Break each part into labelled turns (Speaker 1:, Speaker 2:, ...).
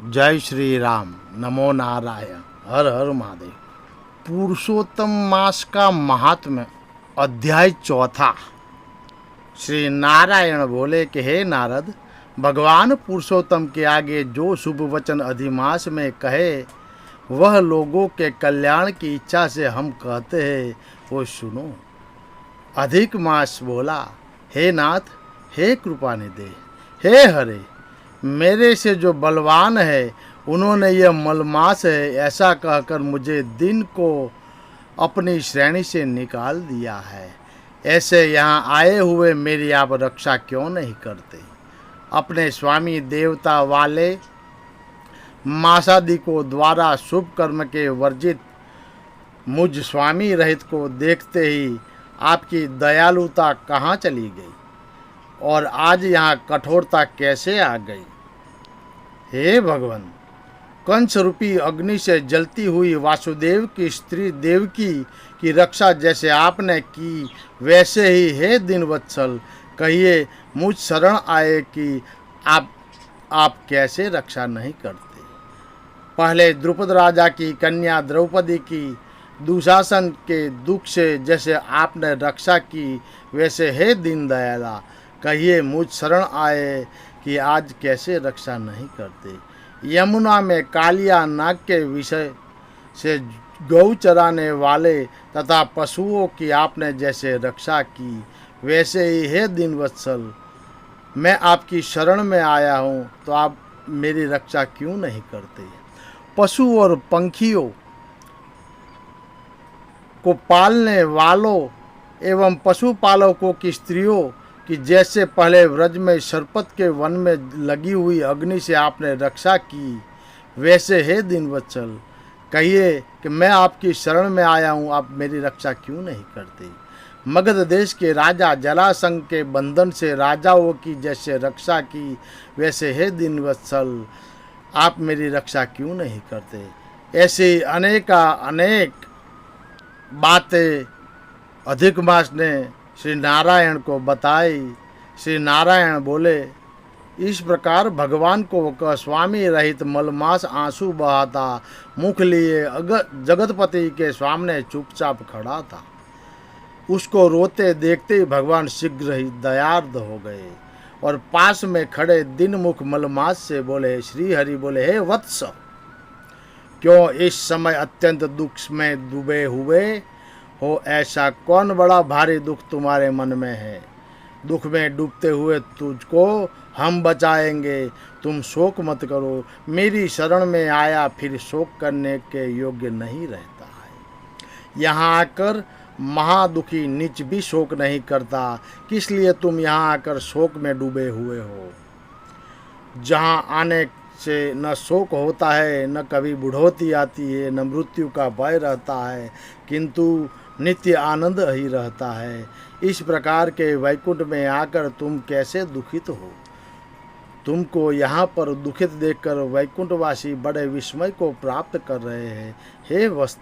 Speaker 1: जय श्री राम। नमो नारायण। हर हर महादेव। पुरुषोत्तम मास का महात्म्य अध्याय चौथा। श्री नारायण बोले कि हे नारद, भगवान पुरुषोत्तम के आगे जो शुभ वचन अधिमास में कहे वह लोगों के कल्याण की इच्छा से हम कहते हैं, वो सुनो। अधिक मास बोला, हे नाथ, हे कृपानिधि, हे हरे, मेरे से जो बलवान है उन्होंने यह मलमास है ऐसा कहकर मुझे दिन को अपनी श्रेणी से निकाल दिया है। ऐसे यहाँ आए हुए मेरी आप रक्षा क्यों नहीं करते? अपने स्वामी देवता वाले मासादि को द्वारा शुभ कर्म के वर्जित मुझ स्वामी रहित को देखते ही आपकी दयालुता कहाँ चली गई और आज यहाँ कठोरता कैसे आ गई? हे भगवान, कंस रूपी अग्नि से जलती हुई वासुदेव की स्त्री देवकी की रक्षा जैसे आपने की वैसे ही हे दीनवत्सल कहिए मुझ शरण आए कि आप कैसे रक्षा नहीं करते? पहले द्रुपद राजा की कन्या द्रौपदी की दुशासन के दुख से जैसे आपने रक्षा की वैसे हे दीन दयाला कहिए मुझ शरण आए कि आज कैसे रक्षा नहीं करते? यमुना में कालिया नाग के विषय से गौ चराने वाले तथा पशुओं की आपने जैसे रक्षा की वैसे ही हे दीनवत्सल मैं आपकी शरण में आया हूँ, तो आप मेरी रक्षा क्यों नहीं करते? पशु और पंखियों को पालने वालों एवं पशुपालकों की स्त्रियों कि जैसे पहले व्रज में सरपत के वन में लगी हुई अग्नि से आपने रक्षा की वैसे हे दीनवत्सल कहिए कि मैं आपकी शरण में आया हूँ, आप मेरी रक्षा क्यों नहीं करते? मगध देश के राजा जरासंध के बंधन से राजाओं की जैसे रक्षा की वैसे हे दीनवत्सल आप मेरी रक्षा क्यों नहीं करते? ऐसी अनेक बातें अधिक मास ने श्री नारायण को बताई। श्री नारायण बोले, इस प्रकार भगवान को कह स्वामी रहित मलमास आंसू बहाता मुख लिए जगतपति के सामने चुपचाप खड़ा था। उसको रोते देखते ही भगवान शीघ्र ही दयार्द हो गए और पास में खड़े दिन मुख मलमास से बोले, श्री हरि बोले, हे वत्स, क्यों इस समय अत्यंत दुख में डूबे हुए हो? ऐसा कौन बड़ा भारी दुख तुम्हारे मन में है? दुख में डूबते हुए तुझको हम बचाएंगे, तुम शोक मत करो। मेरी शरण में आया फिर शोक करने के योग्य नहीं रहता है। यहाँ आकर महादुखी नीच भी शोक नहीं करता, किस लिए तुम यहाँ आकर शोक में डूबे हुए हो? जहाँ आने से न शोक होता है, न कभी बुढ़ोती आती है, न मृत्यु का भय रहता है, किंतु नित्य आनंद ही रहता है। इस प्रकार के वैकुंठ में आकर तुम कैसे दुखित हो? तुमको यहाँ पर दुखित देखकर वैकुंठवासी बड़े विस्मय को प्राप्त कर रहे हैं। हे वत्स,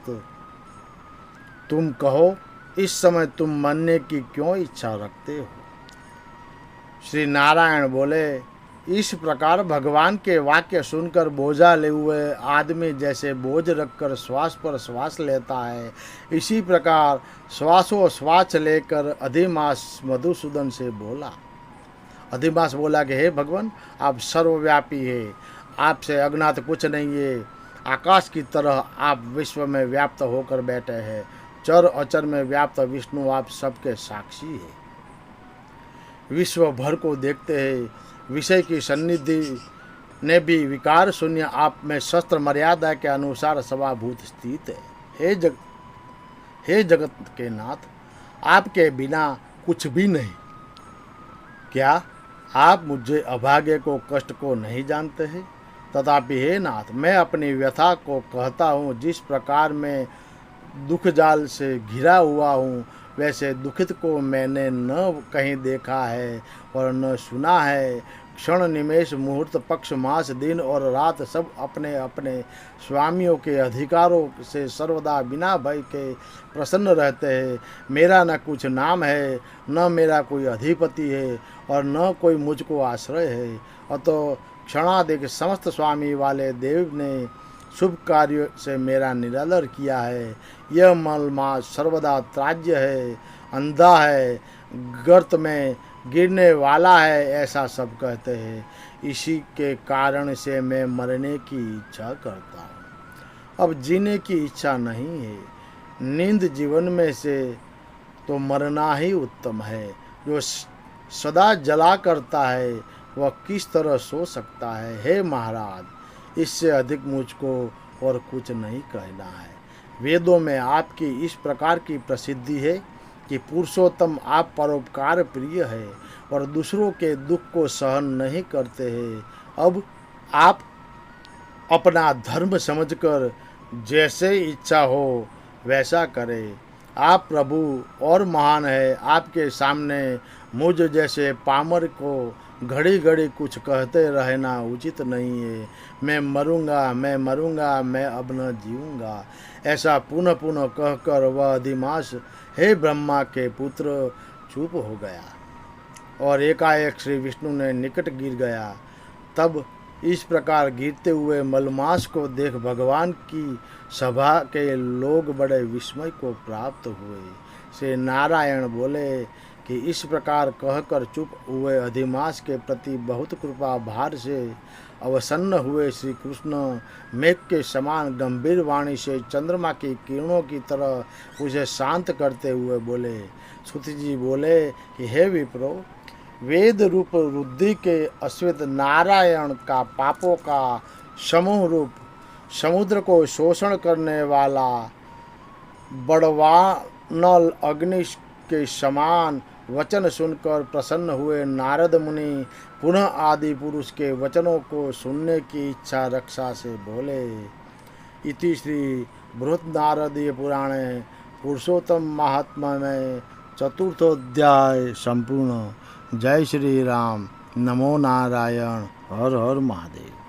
Speaker 1: तुम कहो, इस समय तुम मरने की क्यों इच्छा रखते हो? श्री नारायण बोले, इस प्रकार भगवान के वाक्य सुनकर बोझा ले हुए आदमी जैसे बोझ रखकर श्वास पर श्वास लेता है, इसी प्रकार श्वासोश्वास लेकर अधिमास मधुसूदन से बोला। अधिमास बोला कि हे भगवान, आप सर्वव्यापी है, आपसे अज्ञात कुछ नहीं है। आकाश की तरह आप विश्व में व्याप्त होकर बैठे हैं। चर अचर में व्याप्त विष्णु आप सबके साक्षी है। विश्व भर को देखते हैं। विषय की सन्निधि ने भी विकार शून्य आप में शस्त्र मर्यादा के अनुसार सभाभूत स्थित है। हे जगत के नाथ, आपके बिना कुछ भी नहीं। क्या आप मुझे अभागे को कष्ट को नहीं जानते हैं? तथापि हे नाथ, मैं अपनी व्यथा को कहता हूँ। जिस प्रकार मैं दुख जाल से घिरा हुआ हूँ वैसे दुखित को मैंने न कहीं देखा है और न सुना है। क्षण निमेष मुहूर्त पक्ष मास दिन और रात सब अपने अपने स्वामियों के अधिकारों से सर्वदा बिना भय के प्रसन्न रहते हैं। मेरा न कुछ नाम है, न मेरा कोई अधिपति है और न कोई मुझको आश्रय है। अतः क्षणाधिक समस्त स्वामी वाले देव ने शुभ कार्यों से मेरा निरादर किया है। यह मलमास सर्वदा त्याज्य है, अंधा है, गर्त में गिरने वाला है, ऐसा सब कहते हैं। इसी के कारण से मैं मरने की इच्छा करता हूँ। अब जीने की इच्छा नहीं है। नींद जीवन में से तो मरना ही उत्तम है। जो सदा जला करता है वह किस तरह सो सकता है। हे महाराज, इससे अधिक मुझको और कुछ नहीं कहना है। वेदों में आपकी इस प्रकार की प्रसिद्धि है कि पुरुषोत्तम आप परोपकार प्रिय है और दूसरों के दुख को सहन नहीं करते हैं। अब आप अपना धर्म समझकर जैसे इच्छा हो वैसा करें। आप प्रभु और महान है। आपके सामने मुझ जैसे पामर को घड़ी घड़ी कुछ कहते रहना उचित नहीं है। मैं मरूंगा, मैं मरूंगा, मैं अब न जीऊंगा, ऐसा पुनः पुनः कहकर वह अधिमास हे ब्रह्मा के पुत्र चुप हो गया और एकाएक श्री विष्णु ने निकट गिर गया। तब इस प्रकार गिरते हुए मलमास को देख भगवान की सभा के लोग बड़े विस्मय को प्राप्त हुए। श्री नारायण बोले कि इस प्रकार कहकर चुप हुए अधिमास के प्रति बहुत कृपा भार से अवसन्न हुए श्री कृष्ण मेघ के समान गंभीर वाणी से चंद्रमा की किरणों की तरह उसे शांत करते हुए बोले। सुत जी बोले कि हे विप्रो, वेद रूप रुद्धि के अश्वेत नारायण का पापों का समूह रूप समुद्र को शोषण करने वाला बड़वानल अग्नि के समान वचन सुनकर प्रसन्न हुए नारद मुनि पुनः आदि पुरुष के वचनों को सुनने की इच्छा रक्षा से बोले। इति श्री बृहन्नारदीय पुराणे पुरुषोत्तम महात्म्य में चतुर्थोध्याय संपूर्ण। जय श्री राम। नमो नारायण। हर हर महादेव।